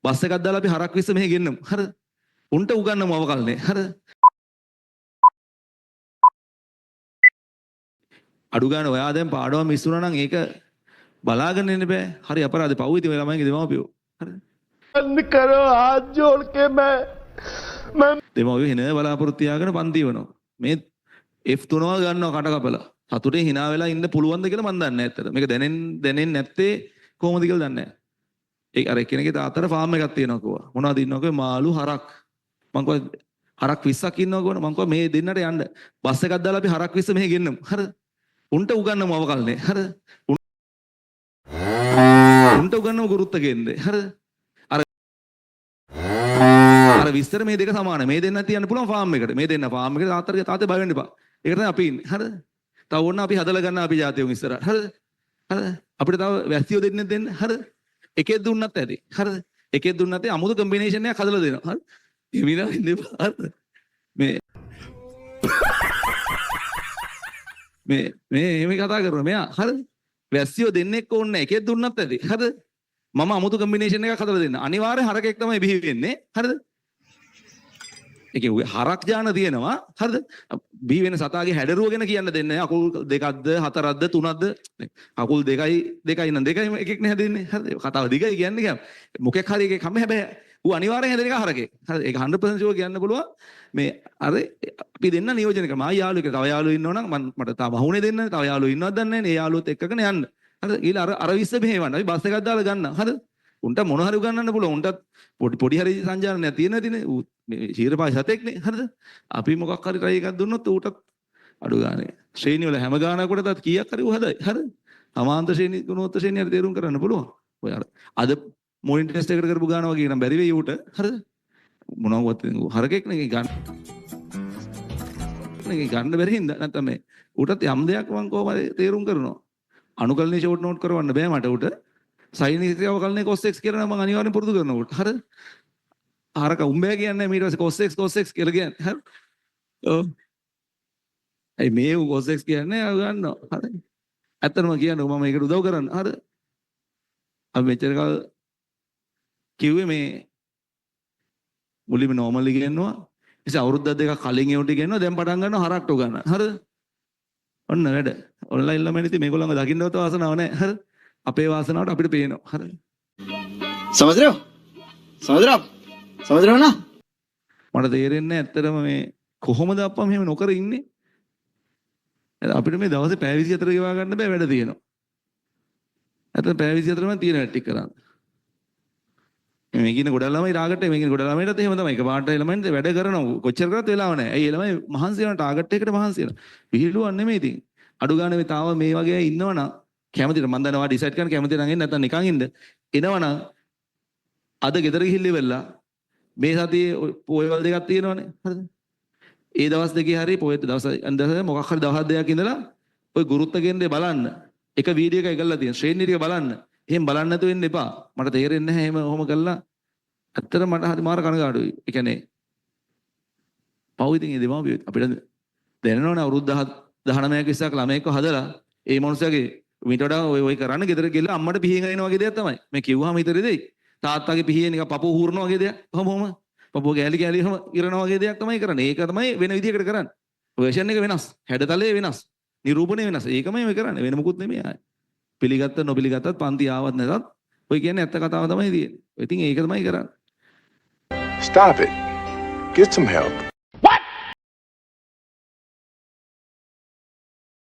Bus එකක් දාලා අපි හරක් විශ්ස මෙහෙ ගෙන්නමු. හරිද? උන්ට උගන්නමු අවකල්නේ. හරිද? අඩු ගන්න ඔයා දැන් පාඩම මිස් වුණා නම් ඒක බලාගෙන ඉන්න බෑ. හරි අපරාධේ පව් ඉතින් ඔය ළමයිගේ දෙමාපියෝ. හරිද? बंद करो हाथ जोड़ के मैं දෙමාපියෝ හින බලාපොරොත්තු තියාගෙන පන්ති වෙනවා. මේ F3 ගන්නවා කට කපලා. සතුටේ hina වෙලා ඉන්න පුළුවන්ද කියලා මන් දන්නේ නැහැ ඇත්තට. මේක දැනෙන්නේ නැත්තේ කොහොමද කියලා දන්නේ නැහැ. ඒ අර එක්කෙනෙක්ගේ තාත්තට ෆාම් එකක් තියෙනවා කිව්වා. මොනවද ඉන්නව කිව්වේ මාළු හරක්. මං කිව්වා හරක් 20ක් ඉන්නවා කිව්වනේ. මං කිව්වා මේ දෙන්නට යන්න බස් එකක් දාලා අපි හරක් 20 මෙහෙ ගෙන්නමු. හරිද? උන්ට උගන්නමු අවකල්නේ. හරිද? උන්ට උගන්නමු ගුරුත්ත ගෙන්නේ. හරිද? අර විස්තර මේ දෙක සමානයි. මේ දෙන්න තියන්න පුළුවන් ෆාම් එකට. මේ දෙන්න ෆාම් එකට තාත්තට බය වෙන්න එපා. ඒකට තමයි අපි ඉන්නේ. හරිද? තව ඕන්න අපි හදලා ගන්න අපි ජාතියුන් ඉස්සරහ. හරිද? හරිද? අපිට තව වැස්සියෝ දෙන්නෙක් දෙන්න. හරිද? එකෙක් දුන්නත් ඇති. හරිද? එකෙක් දුන්නත් අමුතු කම්බිනේෂන් එකක් හදලා දෙනවා. හරිද? එමිනා ඉන්න එපා. හරිද? මේ එහෙම කතා කරනවා මෙයා. හරිද? වැස්සියෝ දෙන්නෙක් ඕනේ එකෙක් දුන්නත් ඇති. හරිද? මම අමුතු කම්බිනේෂන් එකක් හදලා දෙන්න. අනිවාර්යෙන් හරකෙක් තමයි බිහි වෙන්නේ. හරිද? ඒකේ හරක් ජාන තියෙනවා. හරිද? බිහි වෙන සතාගේ හැඩරුව ගැන කියන්න දෙන්නේ නැහැ. අකුල් දෙකක්ද හතරක්ද තුනක්ද? අකුල් දෙකයි නම් දෙකයි එකෙක් නේ හැදෙන්නේ. හරිද? කතාව දිගයි කියන්නේ කියම්. මොකෙක් හරි එකෙක් හැම හැබැයි ඌ අනිවාර්යෙන් හැදෙන එක හරකෙක්. හරිද? ඒක 100% ෂුවර් කියන්න පුළුවන්. මේ අර අපි දෙන්න නියෝජනය කරමු. ආයි යාළුවෙක් තව යාළුවෝ ඉන්නවනම් මට තාම වහුනේ දෙන්න. තව යාළුවෝ ඉන්නවද දන්නේ නැහැ. ඒ යාළුවොත් එක්කගෙන යන්න. හරිද? ඊළ අර 20 මෙහෙවන්න. අපි බස් එකක් දාලා ගන්න. හරිද? උන්ට මොන හරි උගන්නන්න පුළුවන්. උන්ටත් පොඩි හරි සංජානනයක් තියෙන නැතිනේ. ඌ මේ ශීරපායි සතෙක්නේ. හරිද? අපි මොකක් හරි try එකක් දුන්නොත් ඌටත් අඩු ගානේ ශ්‍රේණි වල හැම ගානකටත් කීයක් හරි ඌ හදයි. හරිද? අමාන්ත ශ්‍රේණි ගුණෝත්තර ශ්‍රේණි හරි තේරුම් කරන්න පුළුවන්. ඔය අද මොනිටර් ටෙස්ට් එකකට කරපු ගාන වගේ නම් බැරි වෙයි ඌට. හරිද? මොනවත් හරකෙක් නේ ගන්න. නේ ගන්න බැරි හින්දා නැත්නම් මේ ඌටත් යම් දෙයක් මම කොහොමද තේරුම් කරනවා. අනුකල්නේ ෂෝට් නෝට් කරවන්න බෑ මට ඌට. සයිනිස්ත්‍යාව කල්නේ cos x කියලා නම් මම අනිවාර්යෙන් පුරුදු කරනවා ඌට. හරිද? හරක උඹේ කියන්නේ ඊට පස්සේ cos x කියලා කියන්නේ. හරි? ඔව්. ඒ මේ cos x කියන්නේ ගන්නවා. හරි? ඇත්තටම කියන්නේ මම මේකට උදව් කරන්න. හරි? අපි මෙච්චර කල් කිව්වේ මේ මුලින්ම normal ඉගෙනනවා. ඉතින් අවුරුද්ද දෙකක් කලින් ඒවට ඉගෙනනවා. දැන් පටන් ගන්නවා හරක්ට උගන්න. හරිද? ඔන්න වැඩ. ඔන්ලයින් ළමයින් ඉතින් මේගොල්ලන්ව දකින්නවත් වාසනාවක් නැහැ. හරිද? අපේ වාසනාවට අපිට පේනවා. හරිද? समझ रहे हो समझ रहे हो समझ रहे हो ना මට තේරෙන්නේ ඇත්තටම මේ කොහොමද අප්පා මෙහෙම නොකර ඉන්නේ? අපිට මේ දවසේ පැය 24 ගෙවා ගන්න බෑ වැඩ තියෙනවා. නැත්නම් පැය 24 ම තියෙන වැඩ ටික කරන්න. මේ කියන ගොඩක් ළමයි ටාගට් එක මේ කියන ගොඩක් ළමයිටත් එහෙම තමයි. එක පාට ළමයින්ට වැඩ කරනවා. කොච්චර කරත් වෙලාව නැහැ. ඇයි ළමයි මහන්සි වෙන ටාගට් එකකට මහන්සි වෙනවා. විහිළුවක් නෙමෙයි ඉතින්. අඩු ගන්න මේ තාම මේ වගේ ඉන්නවනම් කැමතිද මම දන්නවා ඩිසයිඩ් කරන්න කැමති නම් එන්න නැත්නම් නිකන් ඉන්න. එනවනම් අද ගෙදර ගිහිල්ලා ඉවරලා මේ සතියේ පොයවල් දෙකක් තියෙනවනේ. හරිද? ඒ දවස් දෙකේ හරි පොය දවස් මොකක් හරි දවස් දෙකක් ඉඳලා ඔය ගුරුත්ව කේන්ද්‍රේ බලන්න. එක වීඩියෝ එකක් ගල්ලා තියෙන. ශ්‍රේණි ටික බලන්න. එහෙම බලන්න නැතුව ඉන්න එපා. මට තේරෙන්නේ නැහැ එහෙම ඔහොම කළා. ඇත්තට මට හරි මාර කනගාටුයි. ඒ කියන්නේ පව් ඉතින් ඒ දෙමාපියෝ අපිට දැනනවනේ අවුරුදු 19ක ඉස්සක් ළමයෙක්ව හදලා ඒ මොනසගේ මීට වඩා ඔය කරන්න ගෙදර ගිහලා අම්මට පිහින් අරිනවා වගේ දෙයක් තමයි. මේ කිව්වහම හිතරේ දෙයි. තාත්තාගේ පිහින් නිකන් පපුව හූරනවා වගේ දෙයක්. කොහොම පපුව ගෑලි එහෙම ඉරනවා වගේ දෙයක් තමයි කරන්නේ. ඒක තමයි වෙන විදිහකට කරන්නේ. වර්ෂන් එක වෙනස්. හැඩතලය වෙනස්. නිරූපණය වෙනස්. ඒකමයි ඔය කරන්නේ. වෙන මොකුත් නෙමෙයි ආයේ. පිළිගත්ත නොපිළිගත්තත් පන්ති ආවත් නැතත් ඔය කියන්නේ ඇත්ත කතාව තමයි තියෙන්නේ. ඉතින් ඒක තමයි කරන්නේ. Stop it. Get some help.